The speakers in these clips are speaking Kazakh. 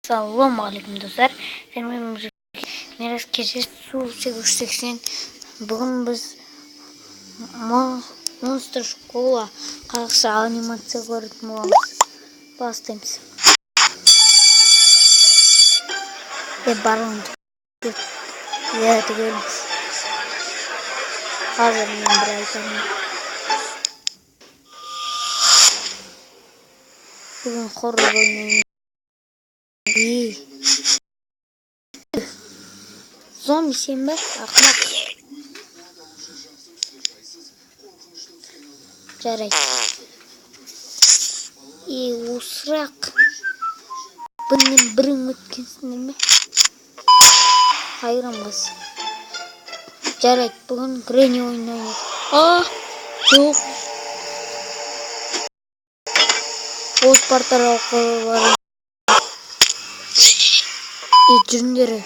Assalamualaikum dostlar. Benim Miras Kece Su 880. Bugün biz Monster Школа Қазақша анимация көретін боламыз. Бастаймыз. Барон. Түгелміз. Қазір мен бір айтамын. Бүгін хоррор ойнаймын. Зомби сен бе? Ақымақ. Жарайды. Осырақ. Бұнмен бірің өткенсіңдер ме? Қайрам қыз. Жарайды, бүгін Гренни ойнаймыз. Жоқ. Оз партара оқылары. Жүріндері.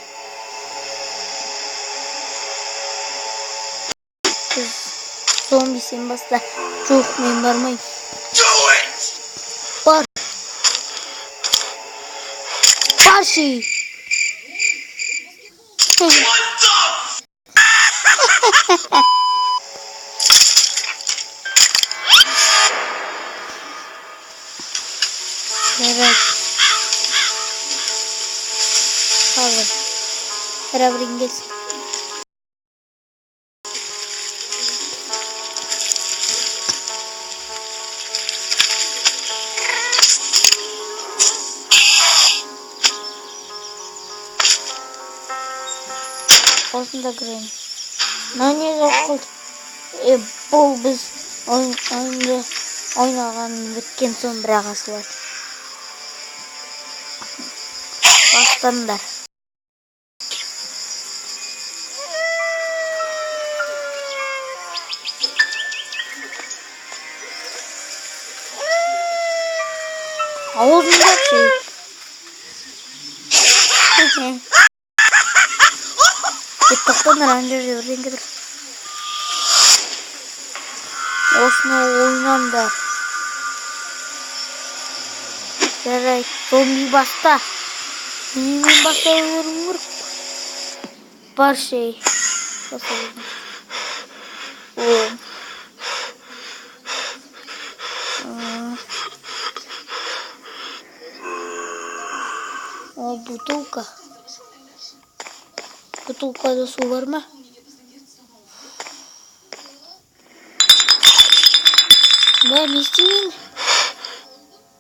Зомби сен баста. Жоқ, мен бармайым. Бар. Барши. Жарайды. Қазір. Бәрі келсін. Осында кірейін. Не жоқ. Бұл біз ойнаған біткен соң бірақ асылады. Бастандар. Ауызында şey. Тоқтаңдар, ана жерде бірдеңе тұр. Осыны ойнаңдар. Жарайды, зомби баста. Немен баста өрім көріп. Бар şey. О, бутылка. Бутылкада су бар ма? Да, не істеймін.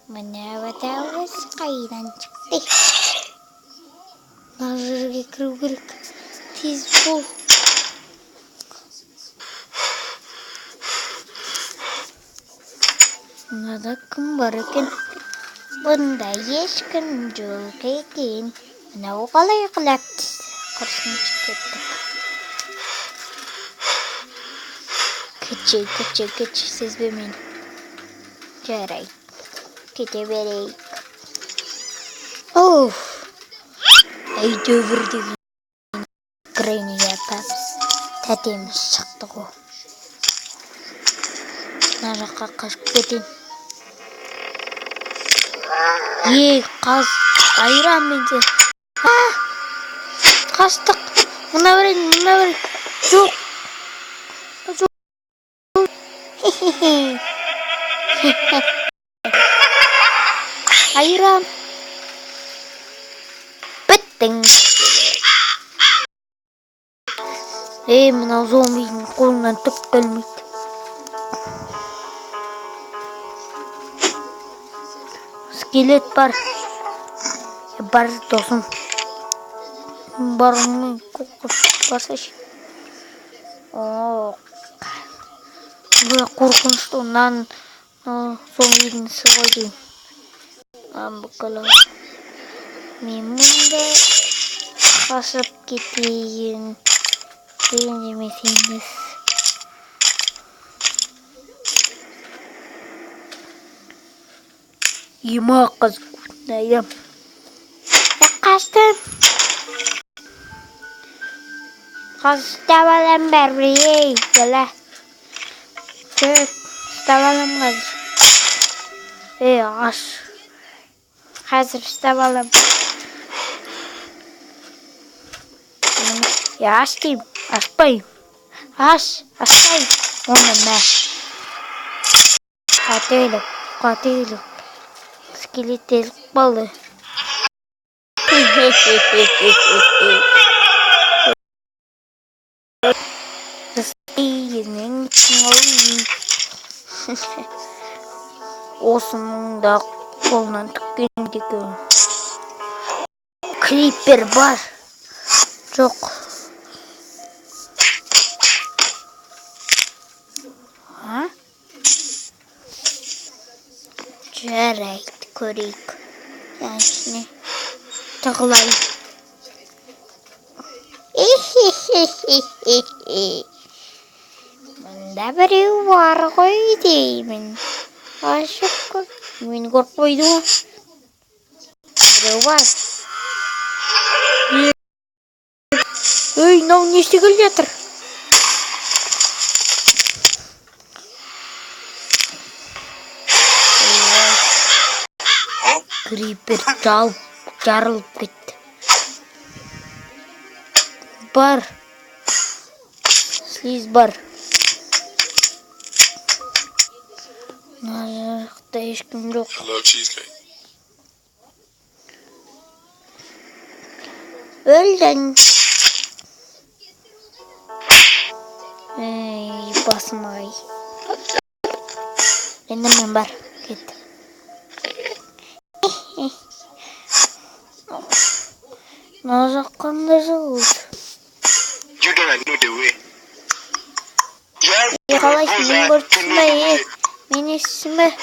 Міне өз қайдан шықты. Мына жерге кіру керек. Тез бол. Мынада кім бар екен? Бұнда ешкім жоқ екен. Мынау қалай құлап түсті? Құрсын кеттік. Күтші, сезбе мен. Жарайды. Кете берейік. Әйтеуір деген Гренниге тәтеміз шықты ғой. Мына жаққа қашып кетейін. Қаз айран менде. Қаштық. Мұна берейін. Жоқ. Айран. Біттің. Мына зомбидің қолынан түк келмейді. Скелет бар. Бар досым. Барыңмен барсашы. Бұл қорқынышты онан зомбидің сығы дейін. Бұқылы. Мен мұнда қашып кетейін. Ренжімесеңіз. Ема қыз күтінайым. Қаштым. Қаштап алам бәрбірей. Бәлі. Қаштап алам қазір. Аш. Қазір ұстап алам. Ya aç diyeyim. Açmayayım. Açmayayım. Onu ben. Katilim. Skeletelik balı. Olsun da kolundan tükkendi gör. Creeper var. Çok. Ha? Cerreit korik. Yani şimdi takılayım. Bunda biri var koydum. Aşık kız. Beni korkmaydı. Biri var. Hey, ne işe yatır? Creeper jarılıp gitti. Bar. Siz bar. Nazarlıkta hiç kim yok. I love cheesecake. Öldün. Basmayı. Benim bar. Git. Nazak kanlısı oldu. You don't know the way. Yakalaş benim borçlayı. Beni ismi.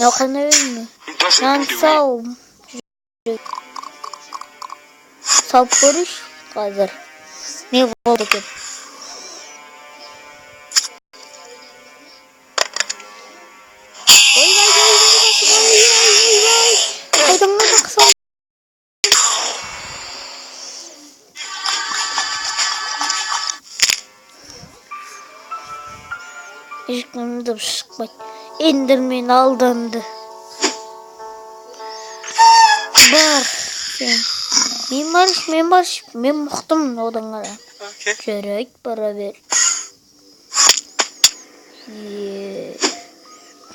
Yok anlıyorum. Ben sağım. Sapırış hazır. Ne oldu ki? Işıklarını da sıkmayın. İndirmeyin aldandı. Бар. Мен барш. Мен мықтымын одан қара. Жарайды, бара бер.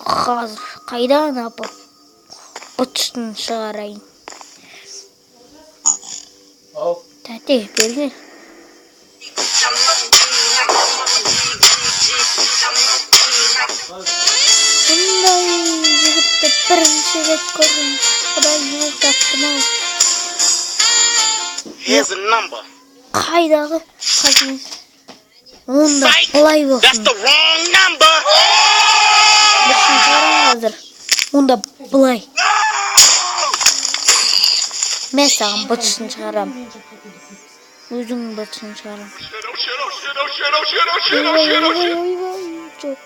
Қазір қайдан апып бұтысын шығарайын. Тәте, берген. Бұндай жігітті бірінші рет көрдім. Құдай не таптым ау. Here's a number. Қайдағы қазір. Онда бұлай болсын. That's the wrong number. Бұтысын шығарам қазір. Онда бұлай. Мен саған бұтысын шығарам. Өзің бұтысын шығарам. Жоқ.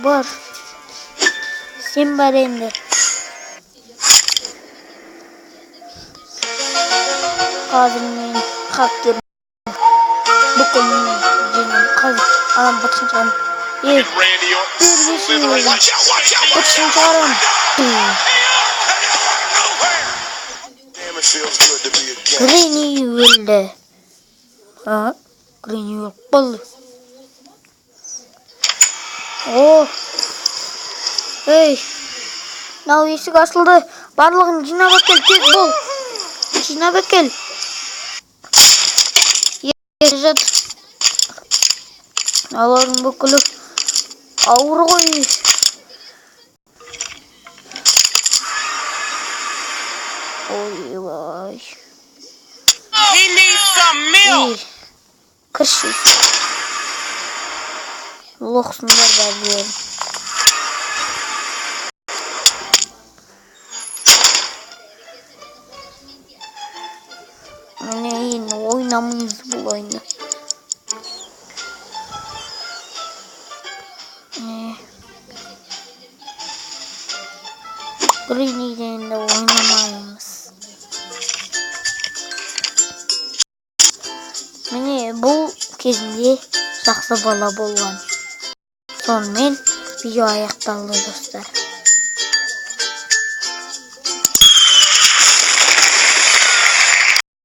Бар. Sen бар енді. Қазір мен қап бүкіл жеңім қазір анам бұтысын шығарам. Бергесін бұтысын шығарам. Грини өлді. Грини өліп болды. О! Ей! Мынау есік ашылды. Барлығын жинап әкел, тез бол. Жинап әкел. Жат. Алардың бүкілі ауыр ғой. Ой. He needs some milk. Кірші. Лоқсындар бәрден. Міне енді ойнамыз бұл ойны. Гриниден де ойнамаймыз. Міне бұл кезінде жақсы бала болған. Сонымен Video аяқталды достар.